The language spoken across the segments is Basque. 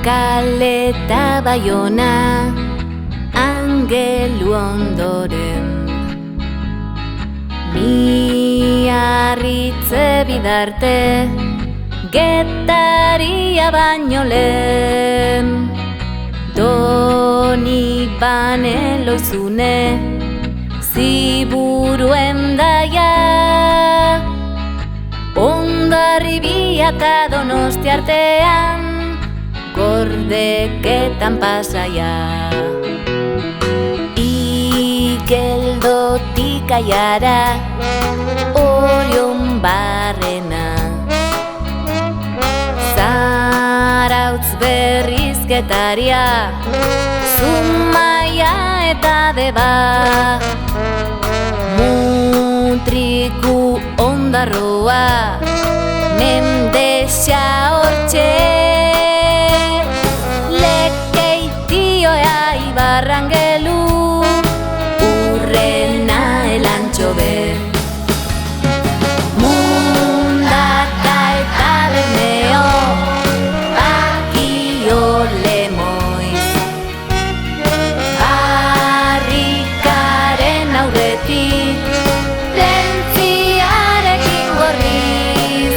Kale eta Baiona angelu ondoren, Miarritze bidarte Getaria baino lehen, Donibane Loizune Ziburuen daia, Hondarribiak Donosti artean Gordeketan pasaia. Igeldotik Aiara Orion barrena, Zarautz berriz Getaria Zumaia eta Deba, Mutriku Ondarroa Mendexa hortxe, Lekeitioa Ibarrangelu Urrena Elantxobe, Mundaka eta Bermeo Bakio Lemoiz, Barrikaren aurretik Lentziarekin gorriz,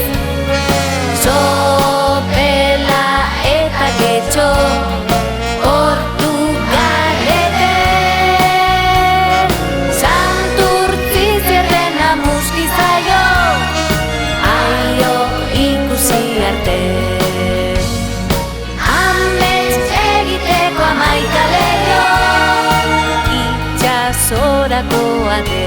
Sopela eta Getxo Zorako ate